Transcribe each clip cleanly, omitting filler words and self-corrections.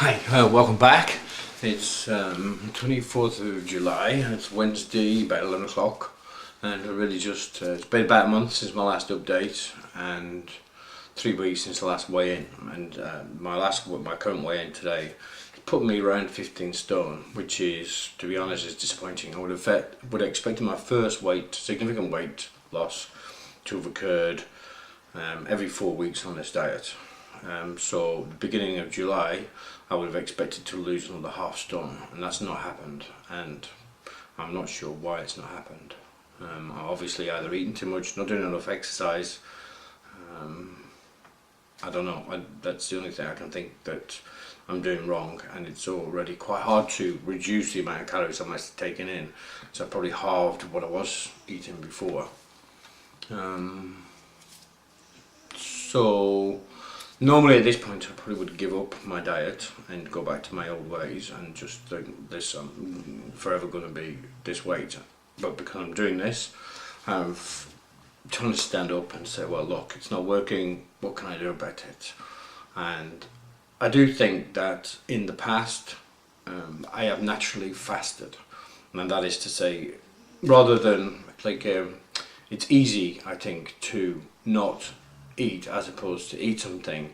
Hi, welcome back. It's 24th of July, it's Wednesday, about 11 o'clock, and I really just, it's been about a month since my last update and 3 weeks since the last weigh-in, and my current weigh-in today put me around 15 stone, which is, to be honest, is disappointing. I would have expected my first significant weight loss to have occurred every 4 weeks on this diet. So the beginning of July I would have expected to lose another half stone, and that's not happened, and I'm not sure why it's not happened. I'm obviously either eating too much, not doing enough exercise. I don't know, that's the only thing I can think that I'm doing wrong, and it's already quite hard to reduce the amount of calories I'm actually taking in, so I probably halved what I was eating before. So normally at this point I probably would give up my diet and go back to my old ways and just think this, I'm forever going to be this weight. But because I'm doing this, I'm trying to stand up and say, well look, it's not working, what can I do about it? And I do think that in the past I have naturally fasted, and that is to say, rather than it's easy, I think, to not eat as opposed to eat something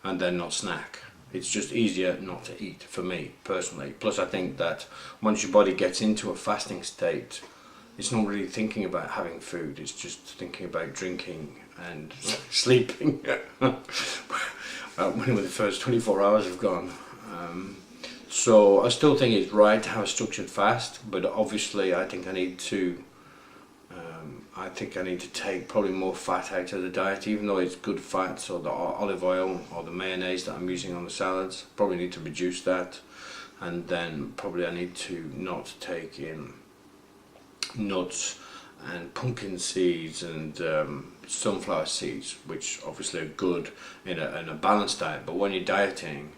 and then not snack. It's just easier not to eat for me personally. Plus I think that once your body gets into a fasting state, it's not really thinking about having food, it's just thinking about drinking and sleeping. When the first 24 hours have gone. So I still think it's right to have a structured fast, but obviously I think I need to take probably more fat out of the diet, even though it's good fats, or the olive oil or the mayonnaise that I'm using on the salads. Probably need to reduce that, and then probably I need to not take in nuts and pumpkin seeds and sunflower seeds, which obviously are good in a balanced diet. But when you're dieting,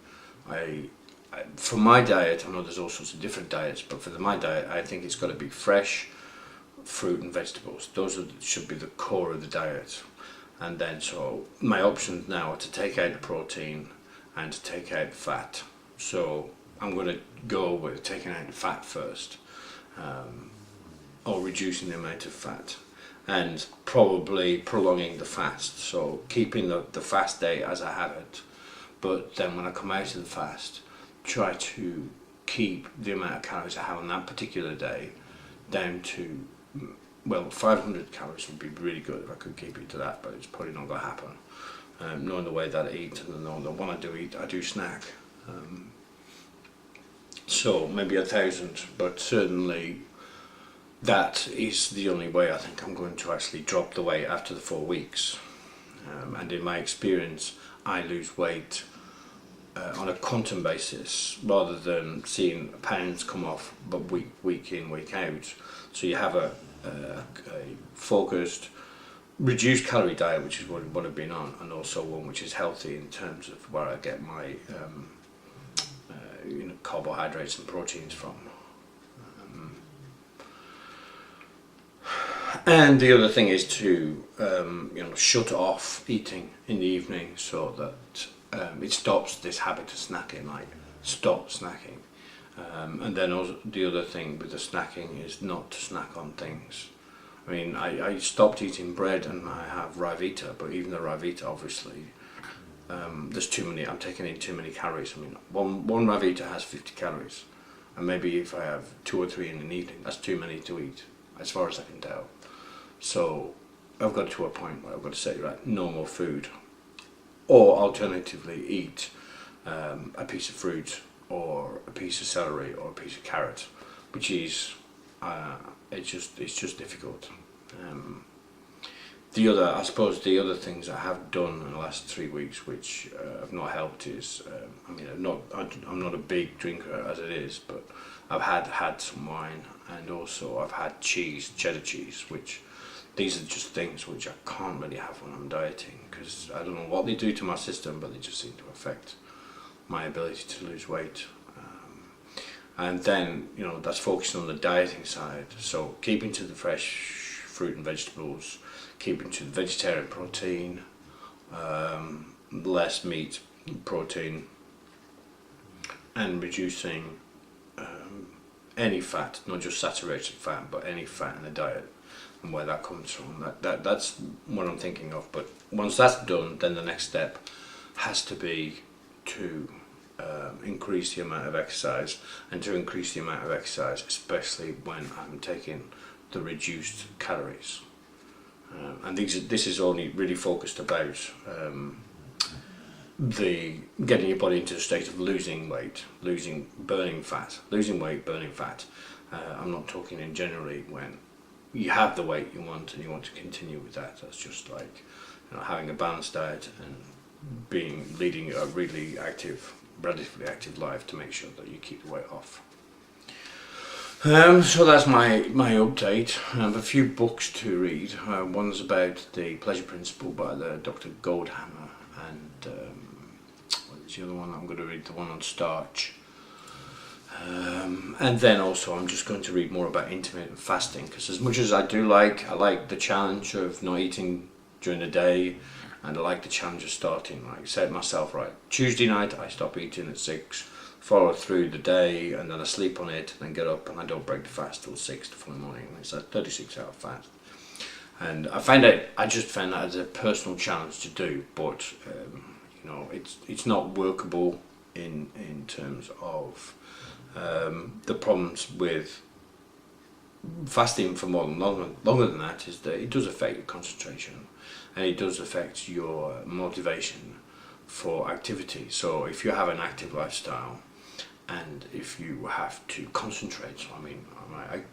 for my diet, I know there's all sorts of different diets, but for my diet I think it's got to be fresh fruit and vegetables. Those should be the core of the diet. And then so my options now are to take out the protein and to take out fat. So I'm going to go with taking out the fat first, or reducing the amount of fat, and probably prolonging the fast, so keeping the fast day as I have it, but then when I come out of the fast, try to keep the amount of calories I have on that particular day down to, well, 500 calories would be really good if I could keep it to that, but it's probably not going to happen. Knowing the way that I eat, and knowing that when I do eat, I do snack. So maybe 1,000, but certainly that is the only way I think I'm going to actually drop the weight after the 4 weeks. And in my experience, I lose weight on a quantum basis rather than seeing pounds come off, but week in, week out. So you have a focused, reduced calorie diet, which is what I've been on, and also one which is healthy in terms of where I get my carbohydrates and proteins from. And the other thing is to shut off eating in the evening, so that it stops this habit of snacking. Like, stop snacking. And then also the other thing with the snacking is not to snack on things. I mean, I stopped eating bread and I have Ryvita, but even the Ryvita, obviously, there's too many. I'm taking in too many calories. I mean, one Ryvita has 50 calories, and maybe if I have 2 or 3 in an evening, that's too many to eat, as far as I can tell. So I've got to a point where I've got to say, right, no more food, or alternatively eat a piece of fruit or a piece of celery or a piece of carrot, which is it's just difficult. I suppose the other things I have done in the last 3 weeks which have not helped is, I'm not a big drinker as it is, but I've had some wine, and also I've had cheddar cheese, which these are just things which I can't really have when I'm dieting, because I don't know what they do to my system, but they just seem to affect my ability to lose weight. And then, that's focusing on the dieting side, so keeping to the fresh fruit and vegetables, keeping to the vegetarian protein, less meat protein, and reducing any fat, not just saturated fat, but any fat in the diet, and where that comes from. That's what I'm thinking of. But once that's done, then the next step has to be to increase the amount of exercise, and to increase the amount of exercise, especially when I'm taking the reduced calories. And this is only really focused about the getting your body into a state of losing weight, losing weight, burning fat. I'm not talking in generally when you have the weight you want and you want to continue with that. That's just like, you know, having a balanced diet and leading a really active, relatively active life to make sure that you keep the weight off. So that's my update. I have a few books to read. One's about the Pleasure Principle by the Dr. Goldhammer, and what's the other one? I'm going to read the one on starch. And then also I'm just going to read more about intermittent fasting, because as much as I like the challenge of not eating during the day, and I like the challenge of starting, like set myself right. Tuesday night I stop eating at 6, follow through the day, and then I sleep on it, and then get up and I don't break the fast till 6 the following morning. It's a 36-hour fast. And I just found that as a personal challenge to do, but you know, it's not workable in terms of the problems with fasting for longer than that is that it does affect your concentration, and it does affect your motivation for activity. So if you have an active lifestyle and if you have to concentrate, so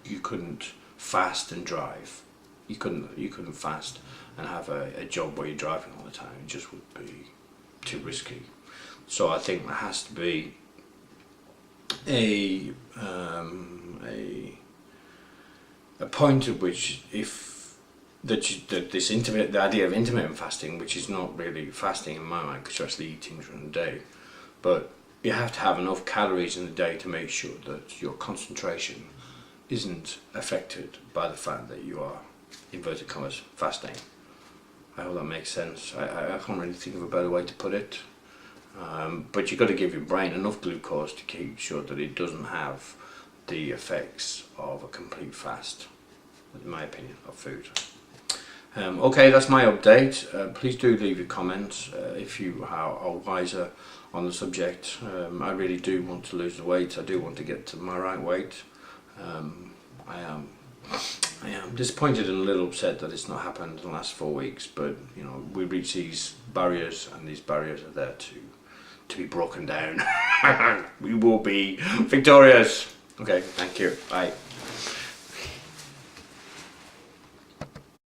you couldn't fast and drive. You couldn't fast and have a job where you're driving all the time. It just would be too risky. So I think there has to be a point at which the idea of intermittent fasting, which is not really fasting in my mind because you're actually eating during the day, but you have to have enough calories in the day to make sure that your concentration isn't affected by the fact that you are, inverted commas, fasting. I hope that makes sense. I can't really think of a better way to put it. But you've got to give your brain enough glucose to keep sure that it doesn't have the effects of a complete fast, in my opinion, of food. Okay, that's my update. Please do leave your comments if you are wiser on the subject. I really do want to lose the weight. I do want to get to my right weight. I am disappointed and a little upset that it's not happened in the last 4 weeks, but you know, we reach these barriers, and these barriers are there to be broken down. We will be victorious. Okay, thank you. Bye.